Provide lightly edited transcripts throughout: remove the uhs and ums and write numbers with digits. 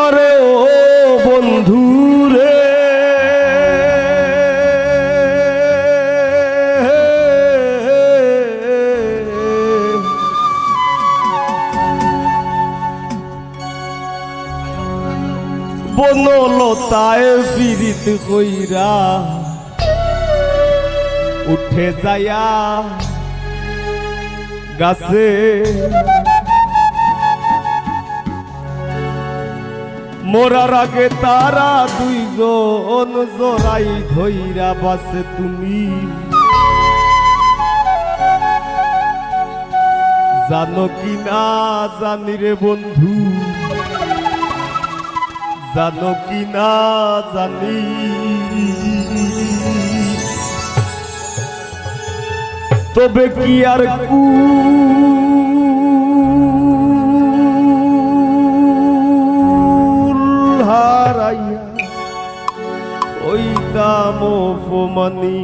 আরে ও বন্ধু রে বনলতায় পীড়িত কইরা উঠে যায়া গাছে মোরার আগে তারা দুইজন জোড়াই ধইরা বাসে তুমি জানো কি না জানি রে বন্ধু জানো কি না জানি তবে কি আর হারাইয়া ওই দাম অপমানি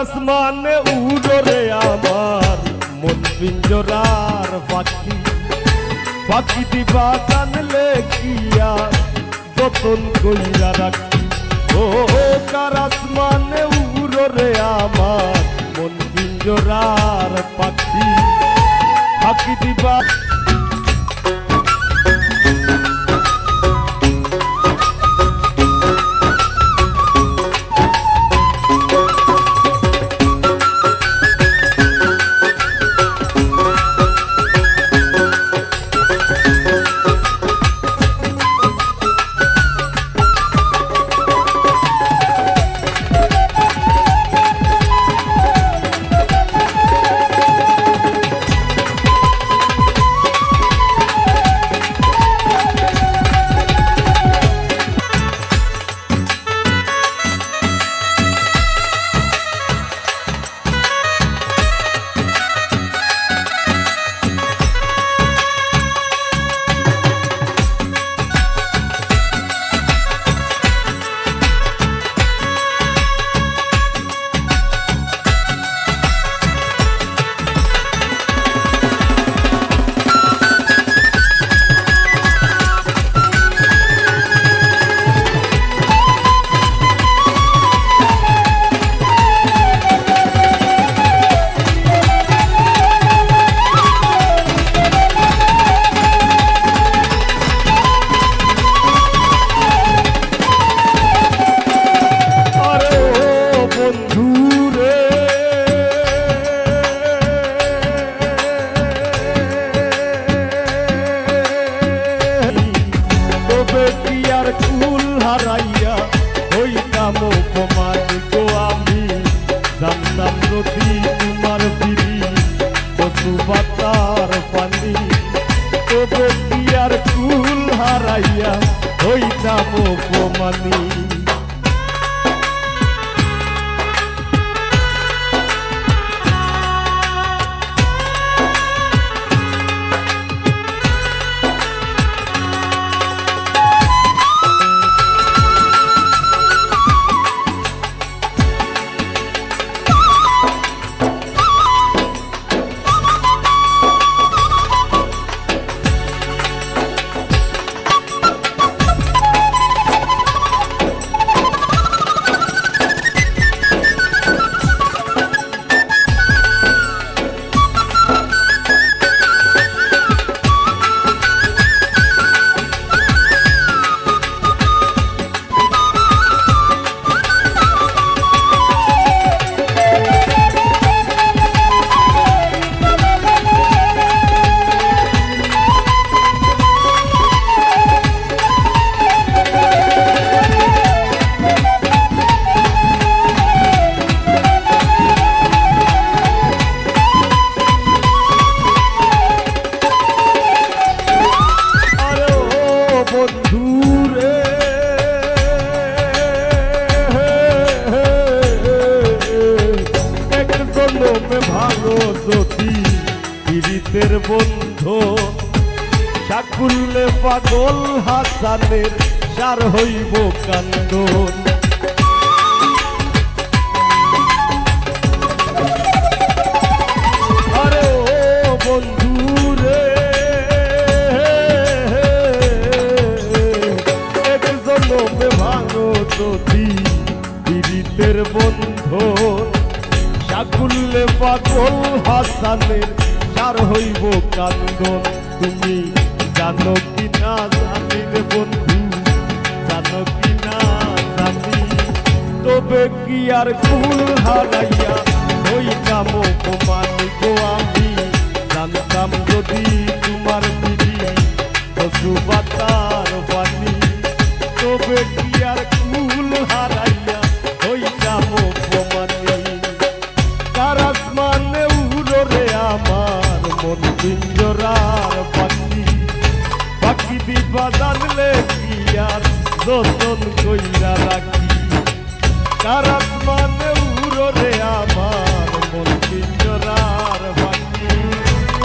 আসমানে উড়রে আমার মন পিঞ্জরার পাখি পাখি দিবা জানলে কিয়া যতন কইরা রাখি ও কার আসমানে উড়রে আমার মন পিঞ্জরার পাখি পাখি দিবা তোমার বিড়ি পশু বাতার পানি তবে কি আর কুল হারাইয়া হইতাম অপমানি বন্ধু শাকুলে পাগল হাসানের সার হইব কান্দন আরে ও বন্ধু রে এক জন্মে ভাঙো যদি পীড়িতের বন্ধন শাকুলে পাগল হাসানের সার হইব কান্দন তুমি জানো কি না জানি রে বন্ধু জানো কি না জানি তবে কি আর কুল হারাইয়া হইতাম অপমানি গো আমি জানতাম যদি তোমার বিধি পশু বাতার বাণী তবে কি আর কুল হারাইয়া হইতাম অপমানি কার আসমানে উড়রে আমার মন পিঞ্জরার পাখি পাখি দিবা জানলে কি আর যতন কইরা রাখি কার আসমানে উড়রে আমার মন পিঞ্জরার পাখি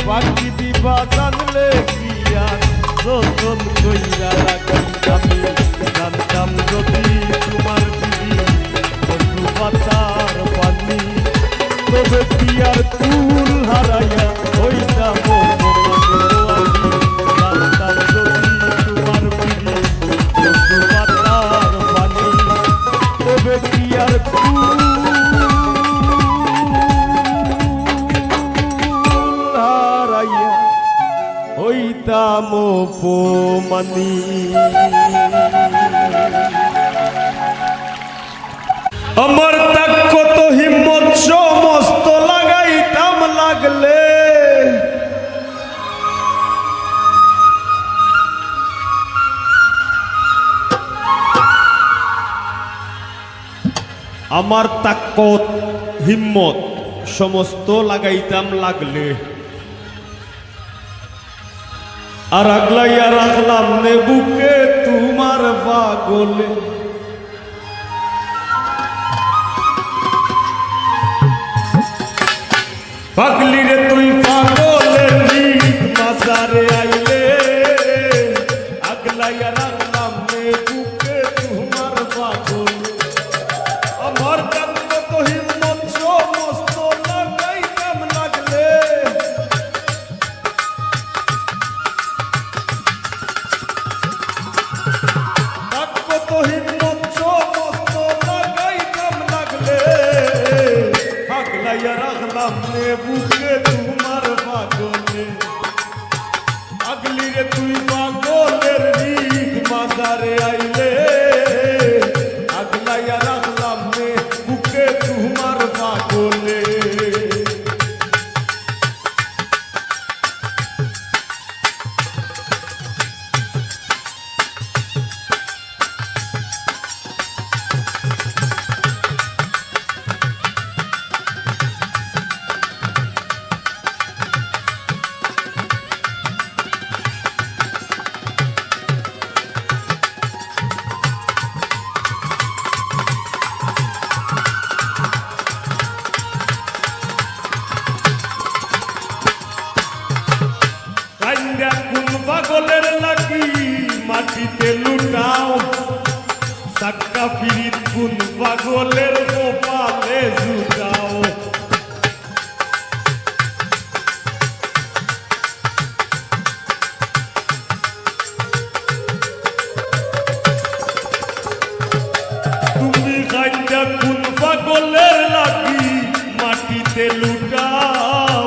পাখি দিবা জানলে কি আর যতন কইরা রাখি আমি জানতাম যদি তোমার দিদি পশু পাতার পানি তবে কি আর কুল হারাইয়া হইতাম জানতাম যদি তোমার বিধি পশু পাতার পানি তবে কি আর কুল হারাইয়া হইতাম অপমানি আমার তাক কত হিম্মত সমস্ত লাগাইতাম লাগলে আমার তাকত হিম্মত সমস্ত লাগাইতাম লাগলে আর আগলাইয়া রাখলাম নে বুকে তোমার পাগলে পাগলি রে তুই পাগলের নীত মাজারে আইলে আগলাইয়া রাখলাম নে বুকে তোমার পাগল আমার কান্দ তো হিম্মত সমস্ত লাগাইতাম লাগলে কান্দ তো হিম্মত সমস্ত লাগাইতাম লাগলে আগলাইয়া রাখলাম নে বুকে তোমার পাগলে আগলি রে তুই পাগলের নীত মাজারে আইলে আগলাইয়া রাখলাম নে বুকে তোমার পাগলে পাগলের লাগি মাটিতে লুটাও সাক্কা ফিরিত কোন পাগলের কপালে জুটাও তুমি গাইডা কোন পাগলের লাগি মাটিতে লুটাও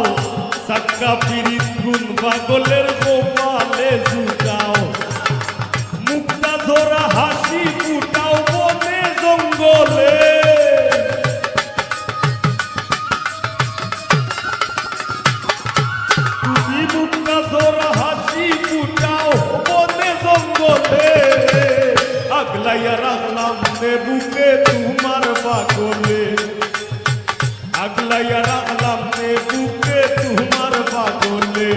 সাক্কা ফিরিত কোন পাগলের কপালে জুটাও মুক্তা ধরা হাসি ফুটাও বনে জঙ্গলে তুমি মুক্তা ধরা হাসি ফুটাও বনে জঙ্গলে আগলাইয়া রাখলাম নে বুকে তোমার পাগলে আগলাইয়া রাখলাম নে বুকে তোমার পাগলে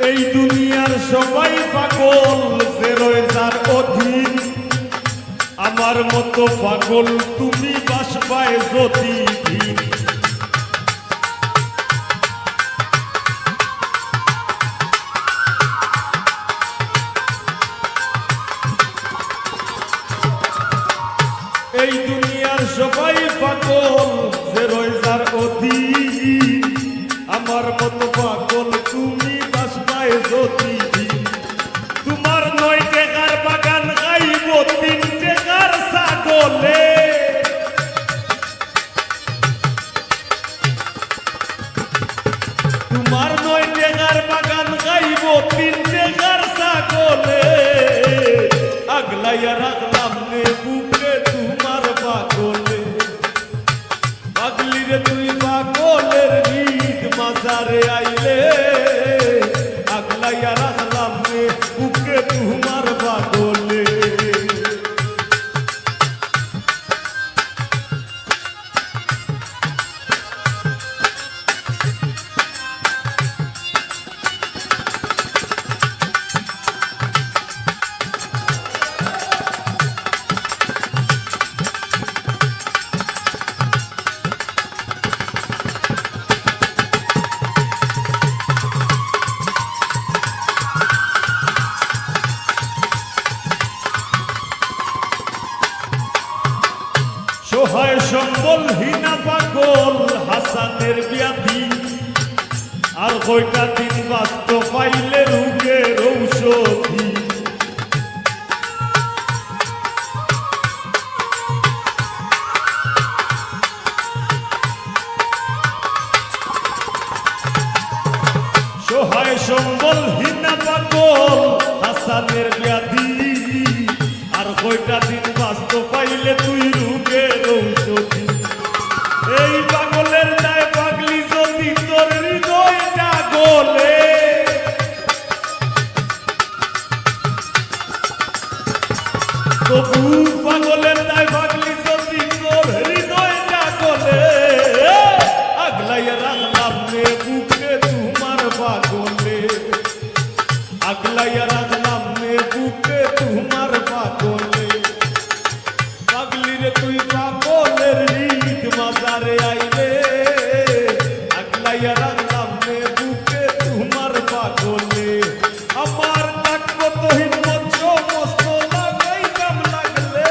এই দুনিয়ার সবাই পাগল যে রয়ে যার অধীন, আমার মতো পাগল তুমি বাসবায় যদি দিন। এই দুনিয়ার সবাই পাগল যে রয়ে যার অধীন, আমার মতো পাগল তুমি বাসবায় যদি দিন। তোমার 9 টাকার বাগান গাইব 3 টাকার ছাগলে, তোমার 9 টাকার বাগান গাইব 3 টাকার ছাগলে। আগলাইয়া রাখলাম নে বুকে তোমার পাগলে, পাগলি রে তুই পাগলের গীত মাঝারে আইলে। আগলাইয়া রাখলাম নে বুকে তোমার পাগলে। সহায় সম্বলহীনা পাগল হাসানের ব্যাধি, আর কয়টা দিন বাঁচত পাইলে রোগের ঔষধি। সহায় সম্বলহীনা পাগল হাসানের ব্যাধি, আর কয়টা দিন বাঁচত পাইলে তুই রোগের ঔষধি। এই পাগলের দায় পাগলি যদি তোর হৃদয়টা গলে, তবু পাগলের দায় পাগলি যদি তোর হৃদয়টা গলে। আগলাইয়া রাখলাম নে বুকে তোমার পাগলে, আগলাইয়া রাখলাম নে বুকে তোমার পাগলে। পাগলি রে তুই পাগলের রীত মাজারে আইলে, আগলাইয়া রাখলাম নে বুকে তোমার পাগলে। আমার থাকবো তো হিম্মত সমস্ত লাগাইতাম লাগলে,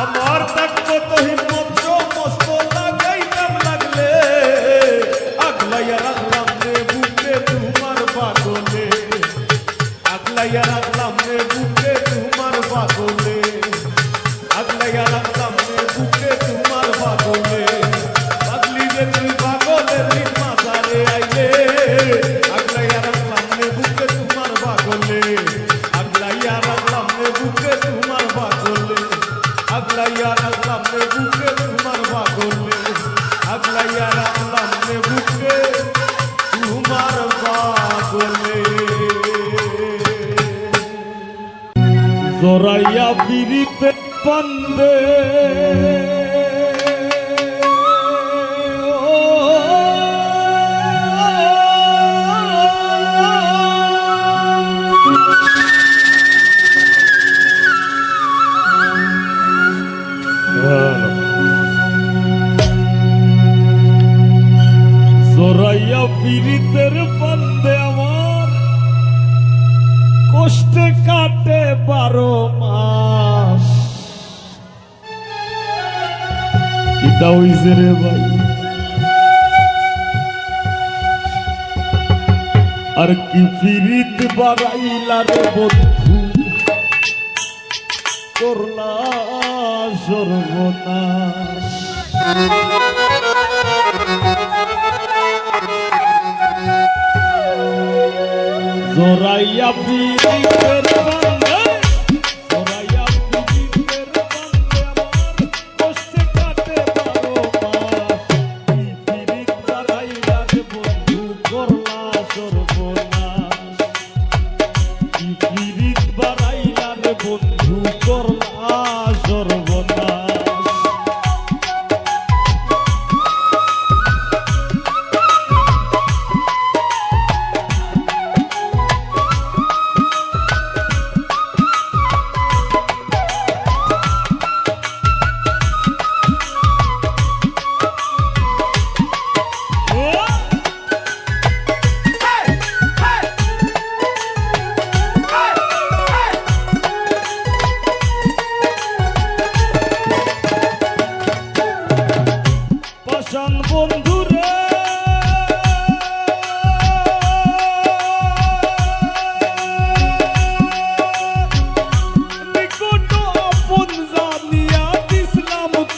আমার থাকবো তো হিম্মত সমস্ত লাগাইতাম লাগলে। আগলাইয়া রাখলাম নে বুকে তোমার পাগলে, আগলাইয়া রাখলাম নে বুকে তোমার পাগলে, আগলাইয়া রাখলাম নে বুকে তোমার পাগলে। পাগলি রে তুই পাগলের রীত মাঝারে আইলে, আগলাইয়া রাখলাম নে বুকে তোমার পাগলে, আগলাইয়া রাখলাম নে বুকে তোমার পাগলে, আগলাইয়া রাখলাম নে বুকে তোমার পাগলে, আগলাইয়া রাখলাম নে বুকে তোমার পাগলে। জোরাইয়া পিরিতে পান্দে জোরাইয়া পিরিতের পান্দে আমার কষ্টে কাটে 12 মাস। কিতা হইছে রে ভাই, আর কি ফিরিত বাড়াইলা রে বন্ধু, করলা সর্বনাশ। জোরাইয়া পিরিতের বান্দে, জোরাইয়া পিরিতের বান্দে আমার কষ্টে কাটে 12 মাস। কি পিরিত বাড়াইলা রে বন্ধু, করলা সর্বনাশ। কি পিরিত বাড়াইলা রে বন্ধু, করলা সর্বনাশ।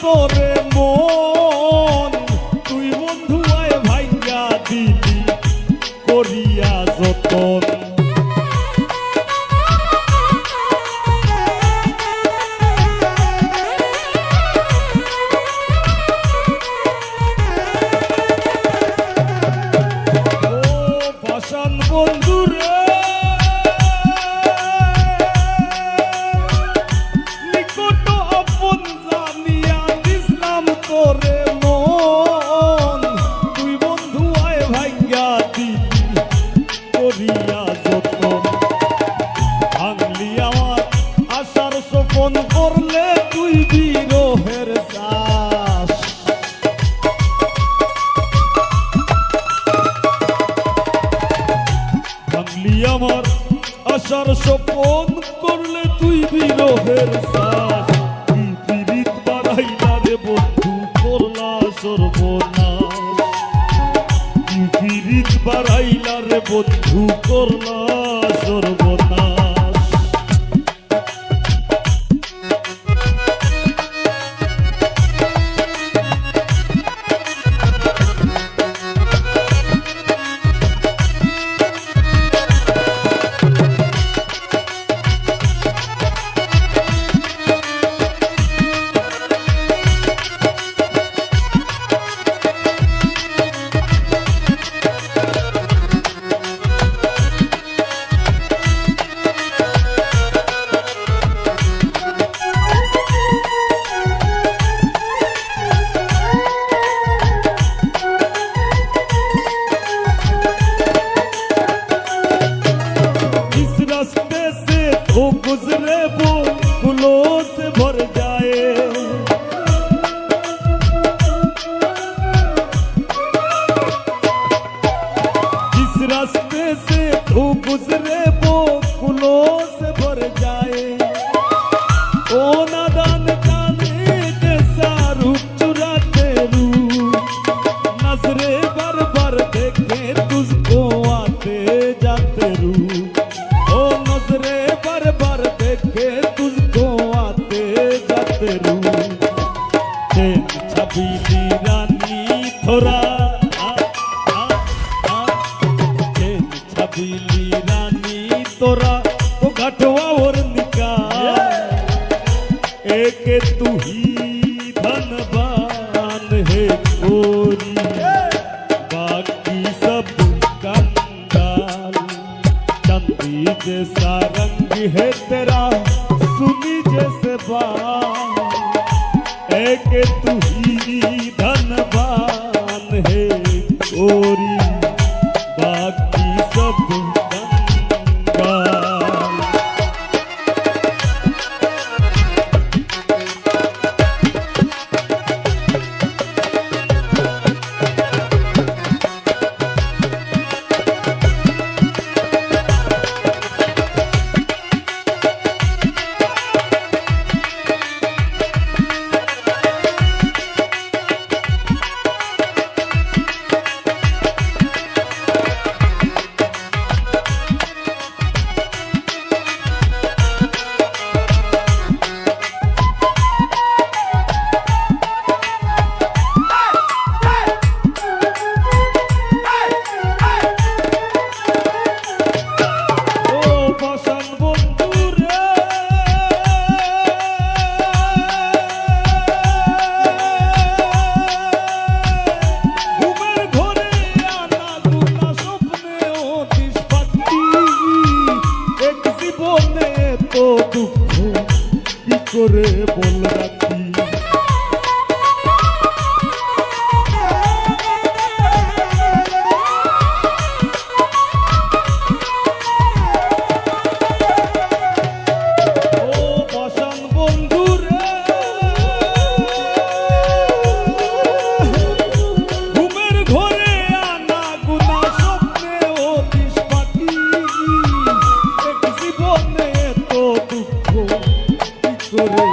তোরে মন তুই বন্ধু আয় ভাইয়া দিলি করিয়া যতন বন্ধুরে নিকট আপন জানিয়া দিসলাম তোরে মন তুই বন্ধু আয় ভাইয়া দিলি করিয়া যতন ভাঙলি আমার আশার স্বপন করলে তুই বিরহের চাষ আমার আশার স্বপন করলে তুই বিরহের সাথ কি পীড়িত বাড়াইলা রে বন্ধু করলা সর্বনাশ কি পীড়িত বাড়াইলা রে বন্ধু করলা সর্বনাশ वो गुजरे वो फूलों से भर जाए जिस रास्ते से वो गुजरे वो फूलों से भर जाए ओ नादान जाने जैसा रूप चुराते रूप नजरे भर भर देखे तुझको आते जाते रूप ओ नजरे भर भर देखे तुझको आते जाते रूप छबीली रानी थोड़ा छबीली रानी तोरा तो घटवा और निकाल एक तू ही धनवान है गोरी बाकी सब कंगाल चंदी जैसा रंग है तेरा सुनी जैसे बाल एक तू ही धनवान है गोरी बाकी सब कंगाल করে বল রাখি ও বসন বন্ধু রে ঘুমের ঘরে আনা গুনা স্বপ্নে ও দিশ পাখি এক জীবনে তো দুঃখ করে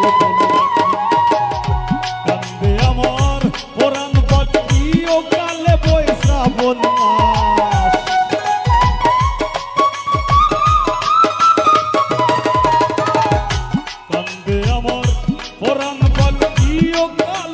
কান্দে আমার পরাণ পাখি ও কালে বৈশাবন মাস কান্দে আমার পরাণ পাখি ও কালে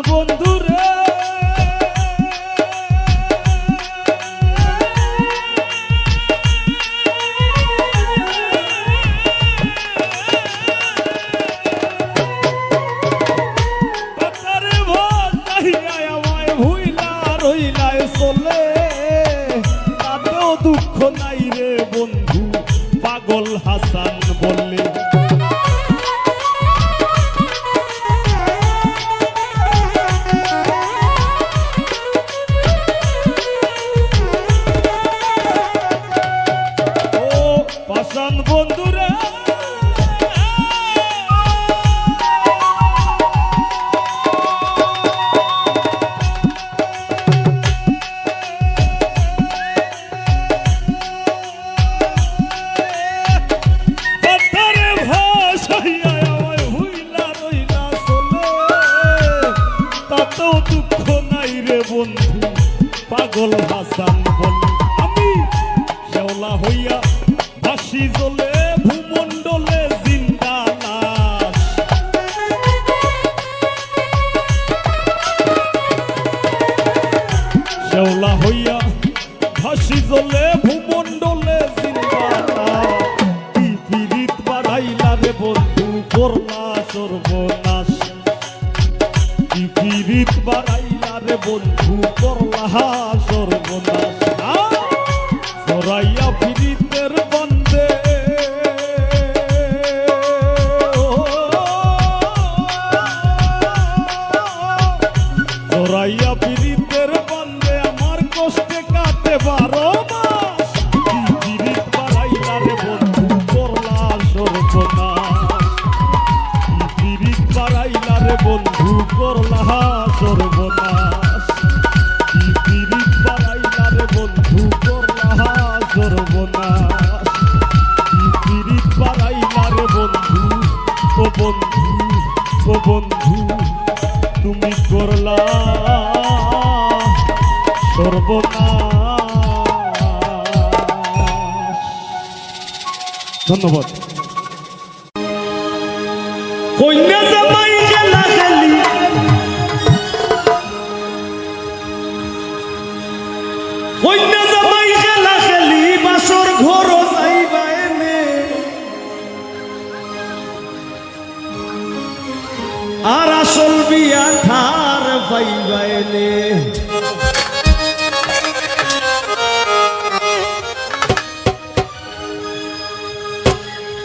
বন্ধুরে চলে তাতেও দুঃখ নাই রে বন্ধু পাগল হাসান বললে ও পাষাণ বন্ধুরা দুঃখ নাই রে বন্ধু পাগল হাসান বলে আমি শেওলা হইয়া ভাসি জ্বলে ভূমণ্ডলে জিন্দা লাশ শেওলা হইয়া ভাসি জ্বলে ভূমণ্ডলে জিন্দা লাশ কি পীড়িত বাড়াইলা রে বন্ধু করলা সর্বনাশ কি পীড়িত বাড়াইলা রে বন্ধু করলা সর্বনাশ জড়াইয়া পীড়িতের বন্দে জড়াইয়া পীড়িতের বন্দে আমার কষ্টে কাটে 12 মাস কি পীড়িত বাড়াইলা রে বন্ধু করলা সর্বনাশ কি পীড়িত বাড়াইলা রে বন্ধু করলা সর্বনাশ কি পীড়িত বাড়াইলা রে বন্ধু করলা সর্বনাশ কি পীড়িত বাড়াইলা রে বন্ধু ও বন্ধু ও বন্ধু তুমি করলা সর্বনাশ। ধন্যবাদ। কন্যা জামাই খেলা খেলি কন্যা জামাই খেলা খেলি বাসর ঘর যাইবা এনে আর আসল বিয়া ঠার পাইবা এনে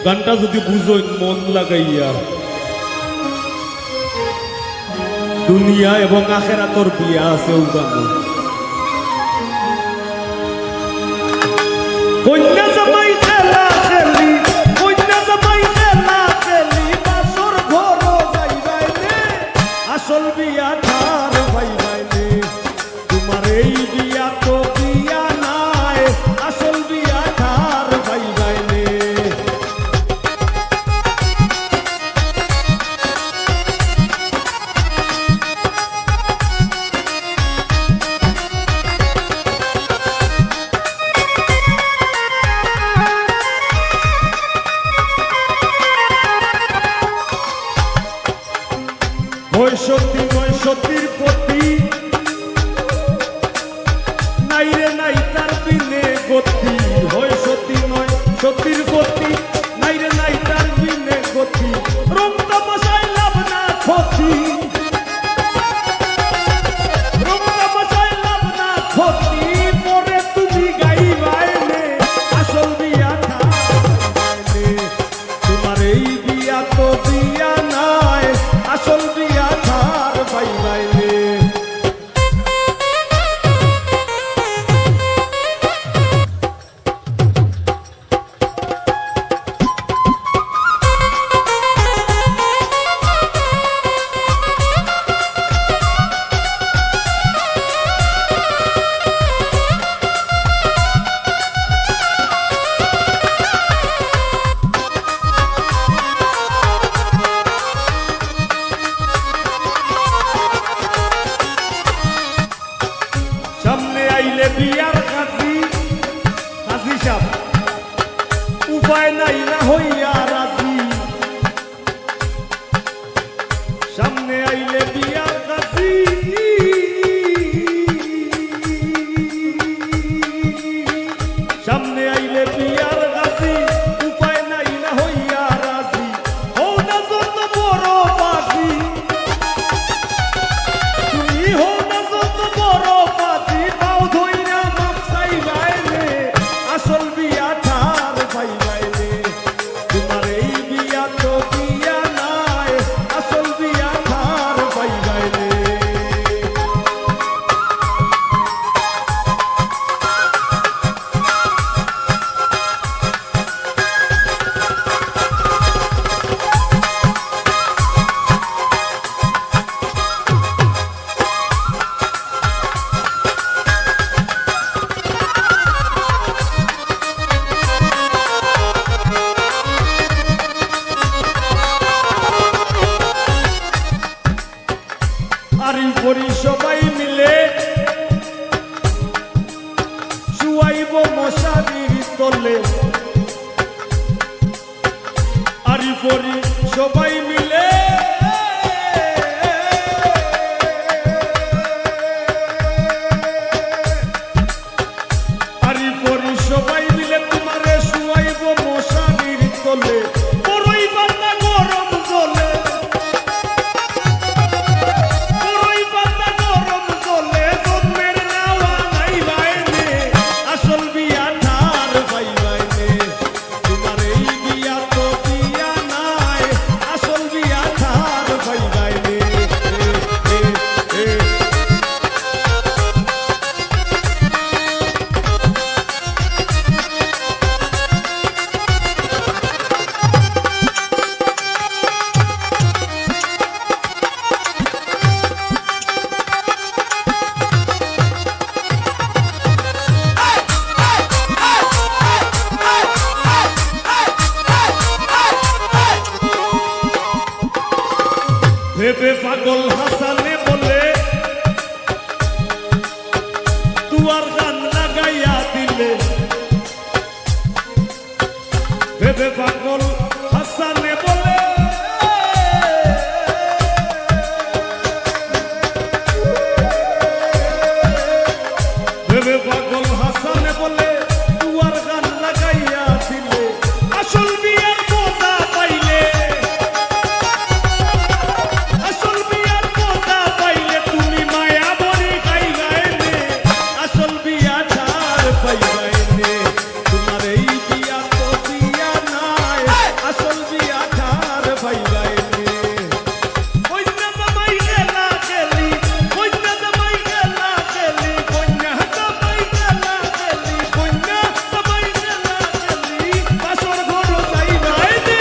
গানটা যদি বুঝো মন লাগাইয়া দুনিয়া এবং আখেরাতর বিয়া আছে গান কন্যা জামাই খেলা খেলি কন্যা জামাই খেলা খেলি বাসর ঘর যাইবাইলে আসল বিয়া ঠার পাইবাইলে তোমার এই বিয়া তো বিয়া নাই আসল বিয়া ঠার পাইবাইলে সতীর প্রতি নাই রে নাই তার বিনে গতি হয় সতী নয় সতীর প্রতি নাই রে নাই তার বিনে গতি রং তামাশায় লাভ না ক্ষতি রং তামাশায় লাভ না ক্ষতি পরে তুমি গাইবাইলে আসল বিয়া ঠাইলে তোমার এই বিয়া তো বিয়া নাই আসল বিয়া ঠার পাইবাইলে বিয়ার কাজী কাজী সাহেব উপায় নাই না হইয়া রাজি সামনে আইলে বিয়ার কাজী আরি পরি সবাই মিলে শুয়াইব মশারির তলে আরি পরি সবাই মিলে আরি পরি সবাই মিলে তোমারে শুয়াইব মশারির তলে বড়ই বান্দা গরম জলে বড়ই বান্দা গরম জলে জন্মের নাওয়া নাই বাইনে আসল বিয়া ধার ভাই বাইনে তোমার এই বিয়া তো বিয়া নাই আসল বিয়া ধার ভাই বাইনে ভেবে পাগল হাসানে বলে তুয়ার গান লাগাইয়া দিলে ভেবে পাগল হাসানে বলে ভেবে পাগল হাসানে বলে তুয়ার গান লাগাইয়া দিলে আসল বিয়ার মজা পাইলে আসল বিয়ার মজা পাইলে তুমি মায়া বড়ি খাইবাইনে আসল বিয়া ধার পাইবাইনে তোমার এই বিয়া তো বিয়া নাই আসল বিয়া ধার পাইবাইনে কন্যা জামাই গেলা গেলি কন্যা জামাই গেলা গেলি কন্যা জামাই গেলা গেলি কন্যা জামাই গেলা গেলি আসল ঘর যাইবাইনে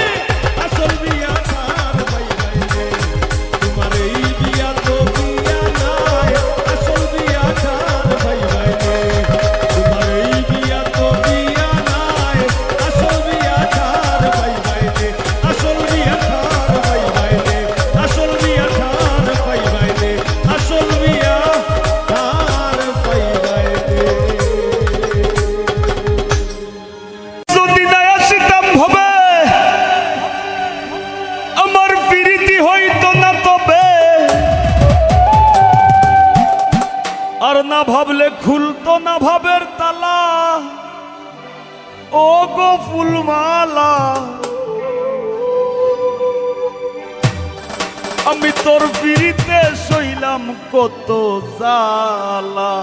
আসল বিয়া ধার পাইবাইনে তোমার এই বিয়া তো বিয়া নাই আসল বিয়া ধার পাইবাইনে তোমার এই বিয়া তো বিয়া নাই আসল বিয়া ধার পাইবাইনে আসল বিয়া ধার পাইবাইনে আসল বিয়া ধার পাইবাইনে আসল বিয়া ধার পাইবাইনে যদি না আসিতাম ভবে আমার প্রীতি হইতো না তবে আর না ভাবলে খুলতো না ভাবের তালা ও গো ফুলমালা আমি তোর প্রীতিতে সইলাম কত জ্বালা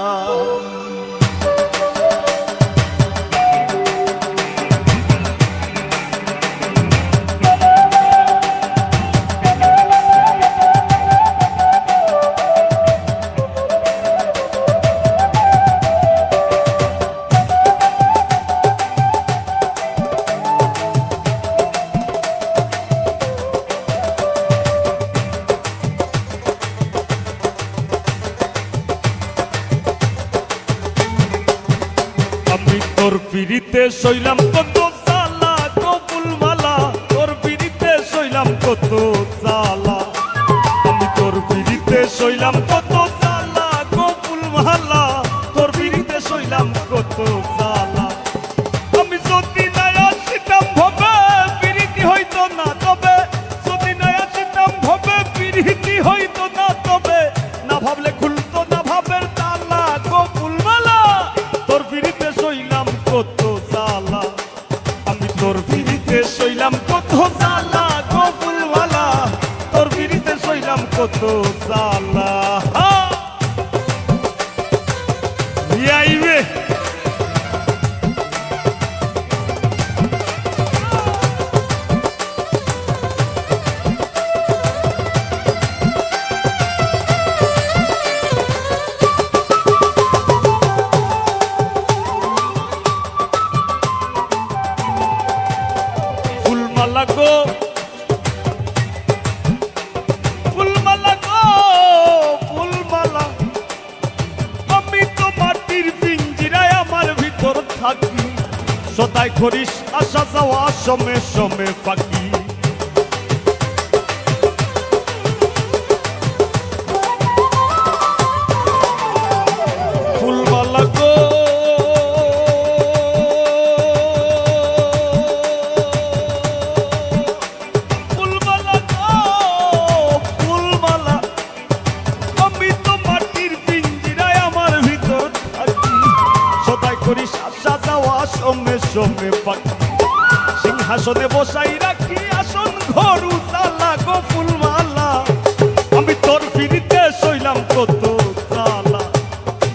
আমি তোর পিড়িতে সইলাম কত জ্বালা গো ফুলমালা তোর পিড়িতে সইলাম কত জ্বালা আমি তোর পিড়িতে সইলাম কত জ্বালা গো ফুলমালা তোর পিড়িতে সইলাম কত জ্বালা আমি যদি না আসিতাম ভবে পিড়িতি হইতো না তবে যদি না আসিতাম ভবে পিড়িতি হইতো না তবে না ভাবলে খুলতো না ভাবের তালা গো ফুলমালা তোর পিড়িতে সইলাম কত জ্বালা আমি তোর পিড়িতে সইলাম কত জ্বালা গো ফুলমালা তোর পিড়িতে সইলাম কত জ্বালা আইবে ফুলমালা গো ফুলমালা গো ফুলমালা আমি তো মাটির পিঞ্জিরায় আমার ভিতর থাকি সদাই করিস আসা যাওয়া সমে সমে পাখি জমে পাখি সিংহাসনে বসাই রাখি আসন ঘর উজালা গো ফুলমালা আমি তোর ফিরিতে সইলাম কত জালা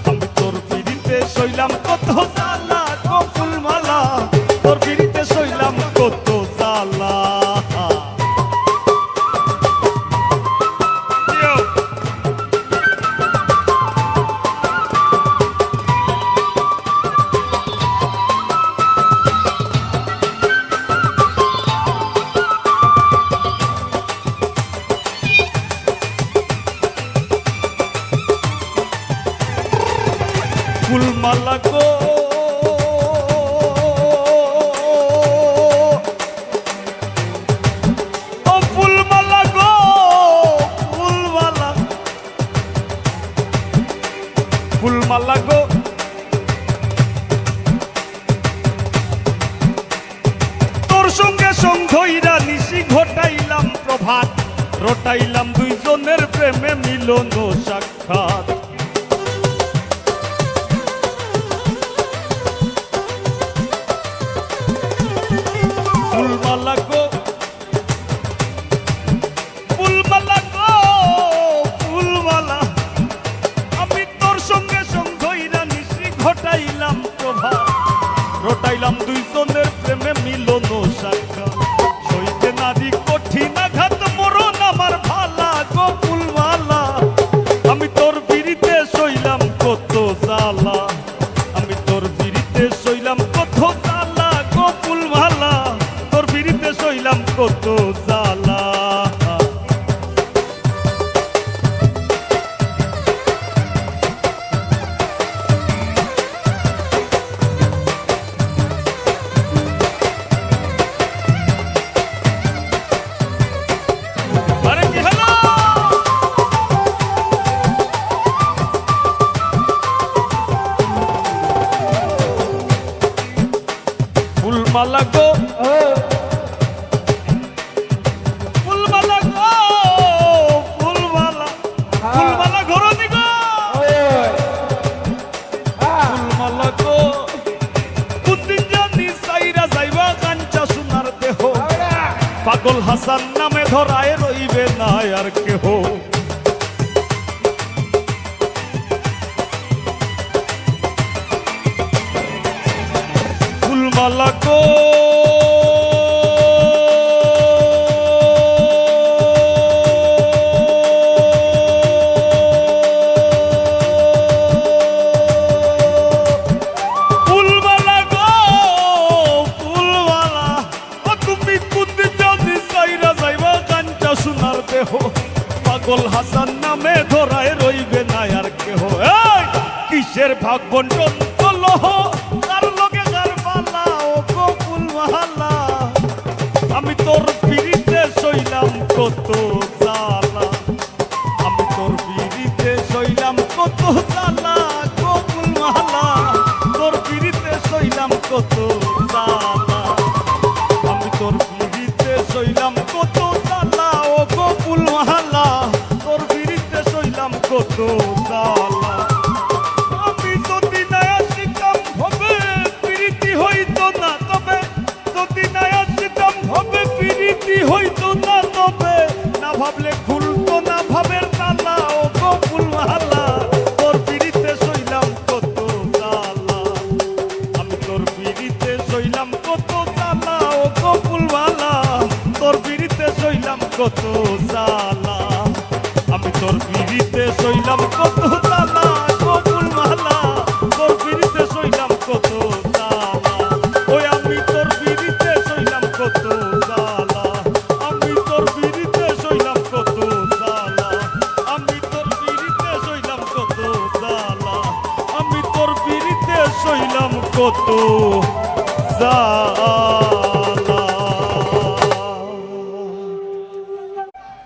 আমি তোর ফিরিতে সইলাম কত জালা গো ফুলমালা তোর ফিরিতে সইলাম কত জালা ফুলমালা গো ও ফুলমালা গো ফুলমালা ফুলমালা গো তোর সঙ্গে সঙ্গইরা নিশি ঘটাইলাম প্রভাত রটাইলাম দুইজনের প্রেমে মিলন ও সাক্ষাৎ ফুলমালা গো ফুলমালা গো ফুলমালা আমি তোর সঙ্গে সঙ্গইরা নিশি ঘটাইলাম প্রভা রটাইলাম দুইজনের প্রেমে মিলন ও সাক্ষাৎ সইতে নারী কঠিন আঘাত মরণ আমার ভালা গো ফুলমালা আমি তোর বিরিতে সইলাম কত জালা আমি তোর বিরিতে সইলাম কত জালা গো ফুলমালা তোর বিরিতে সইলাম কত জালা আরে কি হলো ফুলমালা গো ফুলমালা গো ফুলমালা ফুলমালা ঘরনি গো ফুলমালা গো কোনদিন জানি সাইরা যাইবা কাঞ্চা সোনার দেহ পাগল হাসান নামে ধরায় রইবে না আর কেহ ফুলমালা গো ফুলমালা গো ফুলমালা ও তুমি কোনদিন যদি সাইরা যাইবা কাঞ্চা সোনার দেহ পাগল হাসান নামে ধরায় রইবে না আর কেহ এই কিসের ভাগ বন্টন কলহ কার লগে কার পালা ও গো ফুলমালা আমি তোর পিরিতে সইলাম কত জালা আমি তোর পিরিতে সইলাম কত জালা গো ফুলমালা তোর পিরিতে সইলাম কত জালা আমি তোর পিরিতে সইলাম কত জালা ও গো ফুলমালা তোর পিরিতে সইলাম কত জালা আমি যদি না আসিতাম হবে প্রীতি হইতো না তবে যদি না আসিতাম হবে প্রীতি হইতো না তবে না ভাবলে খুলতো না ভাবের তালা ও গো ফুলমালা তোর পিড়িতে সইলাম কত জালা আমি তোর পিড়িতে সইলাম কত জালা ও গো ফুলমালা তোর পিড়িতে সইলাম কত জালা আমি তোর পিড়িতে সইলাম কত জালা গো ফুলমালা তোর পিড়িতে সইলাম কত জালা ওই আমি তোর পিড়িতে সইলাম কত জালা আমি তোর পিড়িতে সইলাম কত জালা আমি তোর পিড়িতে সইলাম কত জালা আমি তোর পিড়িতে সইলাম কত জালা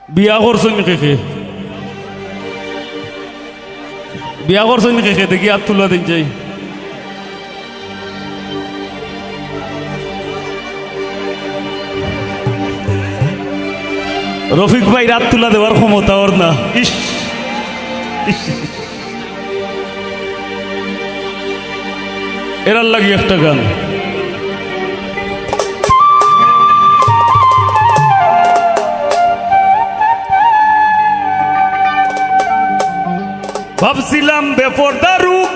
বিয়া করছেন কে বিয়া করছেন কে দেখি আর তুলা দিন যাই রফিক ভাই রাত তুলা দেওয়ার ক্ষমতা ওর না ইস এরার লাগি একটা গান ভাবছিলাম বেপরদা রূপ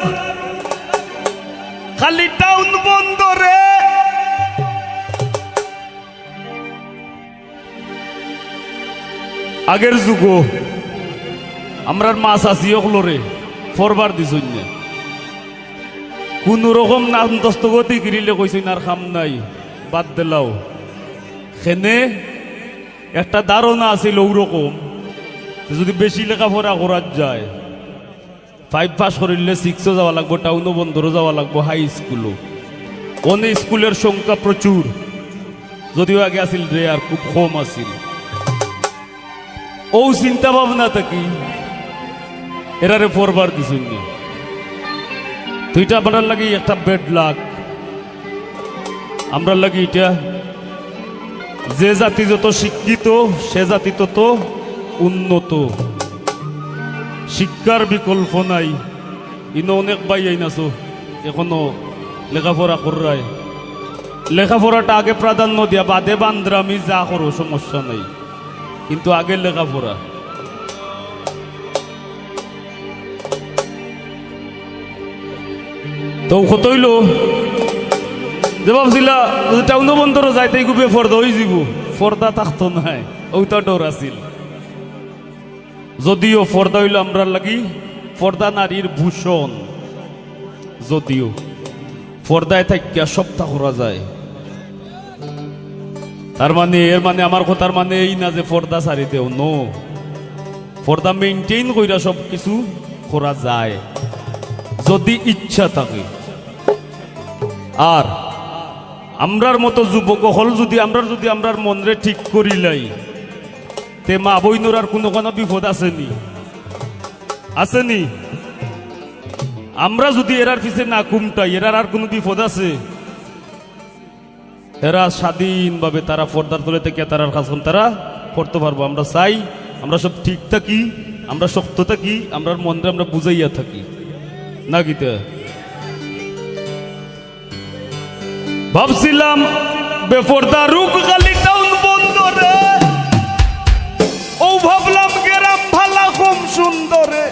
খালি টাউন বন্দরে আগের যুগ আমরার মাছ আসি ওগুলোরে ফরবার দিছই না কোন রকম নাম দস্তগতি গিরিলে কইছই না আর খাম নাই বাদ দিলাও সেনে একটা ধারণা আছিল ওরকম যদি বেশি লেখাপড়া করার যায় 5 পাস করিলে 6ও যাওয়া লাগবো টাউনও বন্দরও যাওয়া লাগবো হাই স্কুলও অনেক স্কুলের সংখ্যা প্রচুর যদিও আগে আছিল রে আর খুব কম আছিল ও চিন্তা ভাবনা থাকি এরারে পড়বার দিছুন না তুইটা আপনার লাগি একটা বেড লাগ আমরা লাগি এটা যে জাতি যত শিক্ষিত সে জাতি তত উন্নত শিক্ষার বিকল্প নাই ইনো অনেক ভাই আইনাছো এখনো লেখাপড়া করায় লেখাপড়াটা আগে প্রাধান্য দিয়া বাদে বান্দ্রা আমি যা করো সমস্যা নাই কিন্তু আগে লেখাপড়া তো কত হইল যে ভাবছিলা টাউন বন্দর যাইতে গুবে ফর্দা হয়ে যাব ফর্দা থাকতো নাই ওটা ডর আছিল যদিও ফর্দা হইল আমরা লাগি ফর্দা নারীর ভূষণ যদিও ফর্দায় থাকিয়া সপ্তাহ করা যায় তার মানে এর মানে আমার কথার মানে এই না যে ফর্দা ছাড়ি দেও নো ফর্দা মেইনটেইন কইরা সব কিছু করা যায় যদি ইচ্ছা থাকে আর আমরার মতো যুবক হল যদি আমরার মনরে ঠিক করিলাই তে মা বইনোর আর কোনো বিপদ আসেনি আসেনি আমরা যদি এরার পিছে না কুমটাই এরার আর কোনো বিপদ আছে এরা স্বাধীনভাবে তারা পর্দার তলে থেকে তারার কাজ তারা করতে পারবো আমরা চাই আমরা সব ঠিক থাকি আমরা শক্ত থাকি আমরার মনরে আমরা বুঝাইয়া থাকি না গীতা ভাবছিলাম বেপরদা রুক খালি টাউন বন্দরে ও ভাবলাম গ্রাম ভালা কম সুন্দরে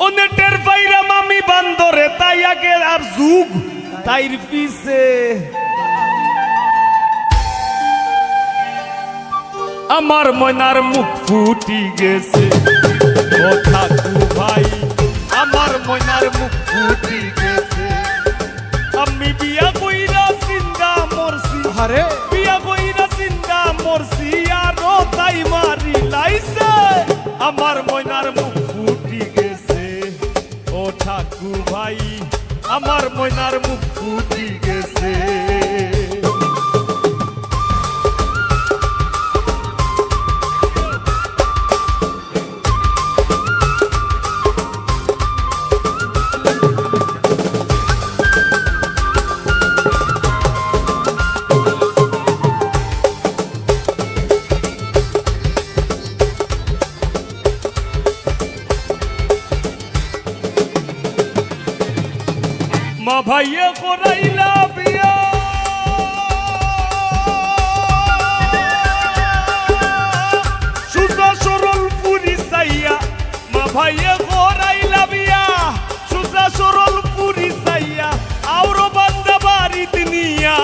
অনেটের বাইরাম আমি বান্দরে তাই আগে আর যুগ তাইর পিছে আমার ময়নার মুখ ফুটি গেছে ও ঠাকু ভাই আমার ময়নার মুখ ফুটি গেছে আমি বিয়া কইরা চিন্তা মরছি আরে বিয়া কইরা চিন্তা মরছি আরো তাই মারি লাইছে আমার ময়নার মুখ ফুটি গেছে ও ঠাকু ভাই আমার ময়নার মুখ ফুটি গেছে মা ভাইয়ে করাইলা বিয়া সুজা সরল পুরি চাইয়া মা ভাইয়ে করাইলা বিয়া সুজা সরল পুরি চাইয়া আউরো বান্দা বাড়িত নিয়া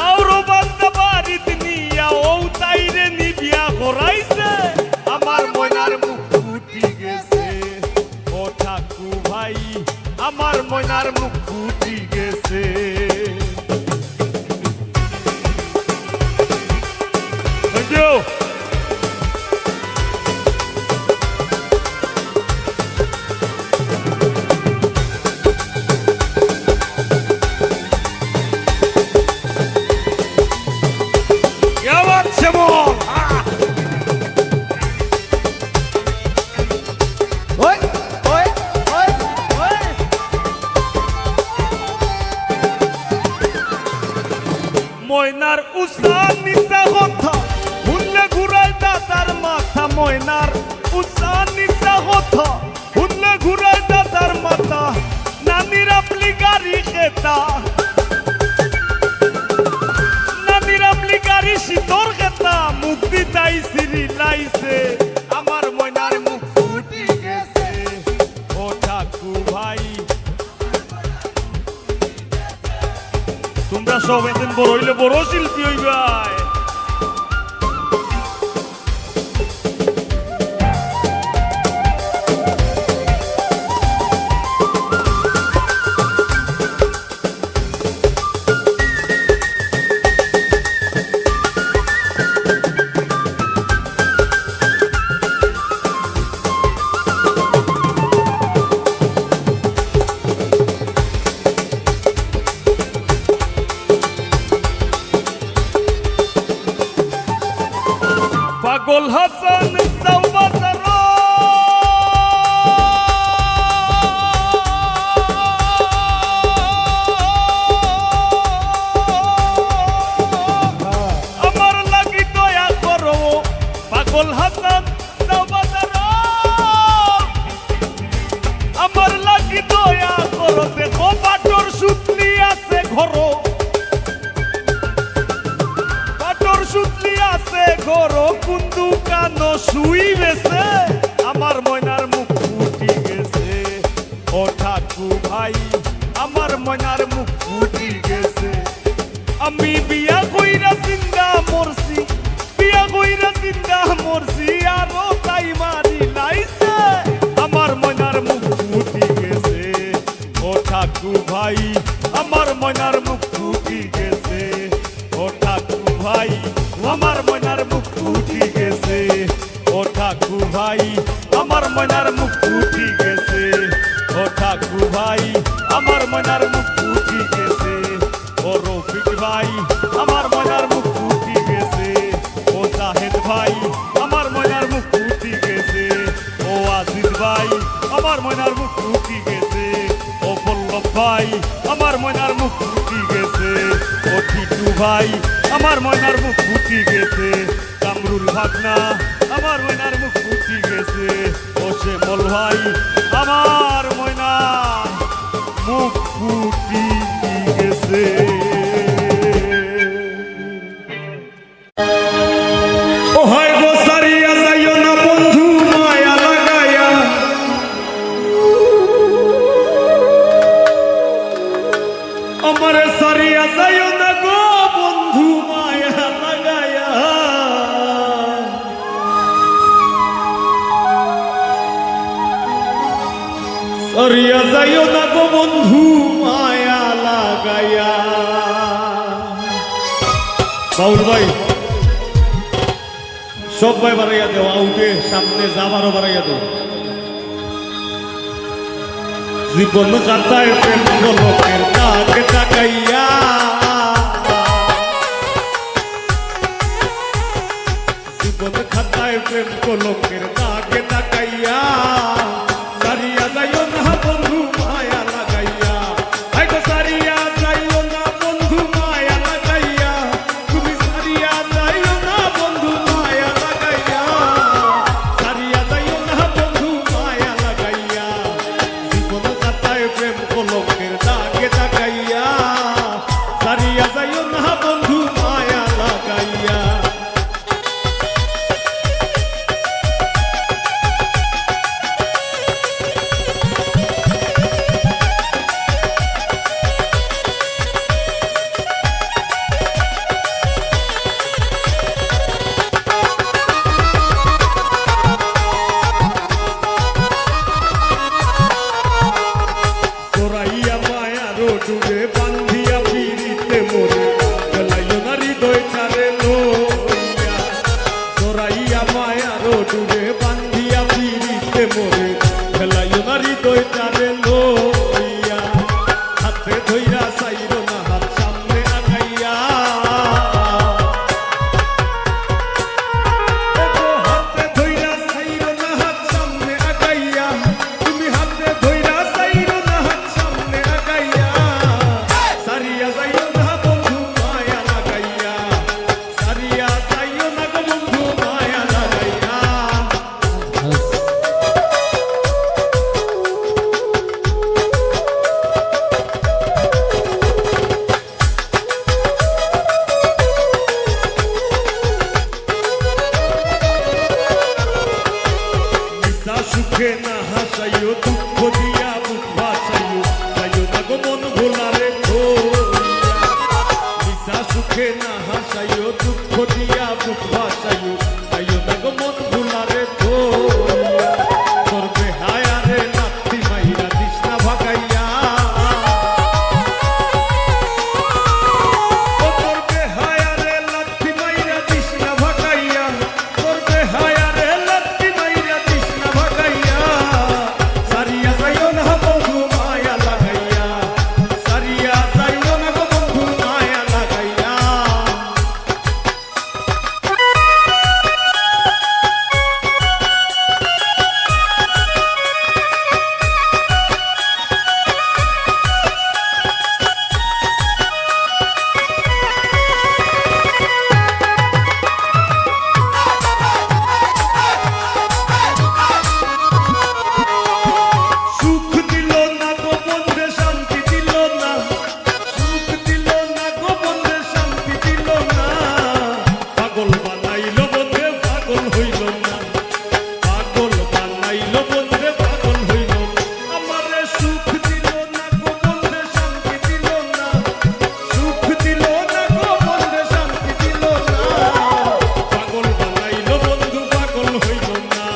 আউরো বান্দা বাড়িত নিয়া ও তাইরে নিবিয়া করাইছে আমার ময়নার মুখ ফুটি গেছে ও ঠাকু ভাই আমার ময়নার মুখ ফুটি গেছে ময়নার উষা নিশা কথা হুনলে ঘুরাই দাদার মাথা ময়নার উষা নিশা কথা হুনলে ঘুরাই দাদার মাথা নানির আপলি গাড়ি খেতা নানির আপলি গাড়ি শীতর খেতা মুখ দিত ভাই পাগল হাসান সাউবাজার আমার লাগি দয়া করো পাগল হাসান সাউবাজার আমার লাগি দয়া করো দেখো বাটর সুতলি আছে ঘরো বাটর সুতলি আছে ঘরো কুন্দু কানো শুই বেছে আমার ময়নার মুখ ফুটি গেছে ও ঠাকু ভাই আমার ময়নার মুখ ফুটি গেছে আমি বিয়া কইরা জিন্দা মরছি বিয়া কইরা জিন্দা মরছি আরো তাই মারি লাইছে আমার ময়নার মুখ ফুটি গেছে ও ঠাকু ভাই আমার ময়নার মুখ ফুটি গেছে ও ঠাকু ভাই আমার ময়নার মুখ ফুটি গেছে ও ঠাকু ভাই আমার ময়নার মুখ ফুটি গেছে ও ঠাকু ভাই আমার ময়নার মুখ ফুটি গেছে ও রফিক ভাই আমার ময়নার মুখ ফুটি গেছে ও জাহেদ ভাই আমার ময়নার মুখ ফুটি গেছে ও আজিজ ভাই আমার ময়নার মুখ ফুটি গেছে ও পল্লব ভাই আমার ময়নার মুখ ফুটি গেছে ও টিটু ভাই আমার ময়নার মুখ ফুটি গেছে কামরুল ভাগনা আমার ময়নার মুখ ফুটি গেছে ও শ্যামল ভাই আমার ময়নার মুখ ফুটি গেছে ও হয় গো সারিয়া যাইও না বন্ধু মায়া লাগায়া আমারে সারিয়া যাইও না গো বন্ধু মায়া লাগায়া সারিয়া যাইও না গো বন্ধু মায়া লাগায়া বাউল ভাই সবাই বাড়াইয়া দেও আউটে সামনে যাবারও বাড়াইয়া দেও জীবন কাটায় প্রেম লোকের তাকে তাকাইয়া জীবন খাতায় প্রেম লোকের তাকে তাকাইয়া সারিয়া যাইও না বন্ধু মায়া লাগাইয়া আইগো সারিয়া যাইও না বন্ধু মায়া লাগাইয়া তুমি সারিয়া যাইও না বন্ধু মায়া লাগাইয়া সারিয়া যাইও না বন্ধু মায়া লাগাইয়া জীবন কাটায় প্রেম কলঙ্কের দাগে তাকাইয়া সারিয়া যাইও না বন্ধু মায়া লাগাইয়া সোরাইয়া মায়া রোডুরে বান্ধিয়া পিরিতে মোরে গলাইও না হৃদয় চারে লইয়া সোরাইয়া মায়া রোডুরে বান্ধিয়া পিরিতে মোরে গলাইও না হৃদয় চারে লইয়া হাতে ধইরা সাইরো না হাত সামনে আগাইয়া হাতে ধইরা সাইরো না হাত সামনে আগাইয়া তুমি হাতে ধইরা সাইরো না হাত সামনে আগাইয়া সারিয়া যাইও না বন্ধু মায়া লাগাইয়া সারিয়া যাইও না গো বন্ধু মায়া লাগাইয়া নিশা সুখে না হাসাইও দুঃখ দিয়া বুক ভাসাইও যাইও না গো মন ভোলারে নিশা সুখে না হাসাইও দিয়া বুক ভাসাইও আইও না গো মন ভুলারে ধরিয়া তোর বেহায়া রে লাত্তি মাইরা দিস না ভাগাইয়া ও তোর বেহায়া রে লাত্তি মাইরা দিস না ভাগাইয়া তোর বেহায়া রে লাত্তি মাইরা দিস না ভাগাইয়া সারিয়া যাইও না বন্ধু মায়া লাগাইয়া সারিয়া যাইও না গো বন্ধু মায়া লাগাইয়া সুখ দিল না গো বন্ধে শান্তি দিল না সুখ দিল না গো বন্ধে শান্তি দিল না পাগল বানাইল বন্ধে পাগল হইল না পাগল বানাইল বন্ধে পাগল হইল না আমারে সুখ দিল না গো বন্ধে শান্তি দিল না সুখ দিল না গো বন্ধে শান্তি দিল না পাগল বানাইল বন্ধু পাগল হইল না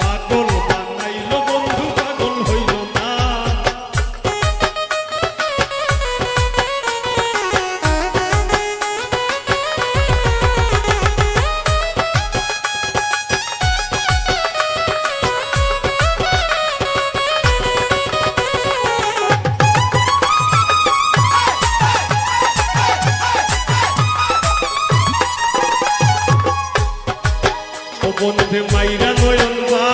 পাগল বানাইল বন্ধু পাগল হইল না ও বন্ধে মাইরা নয়ন মা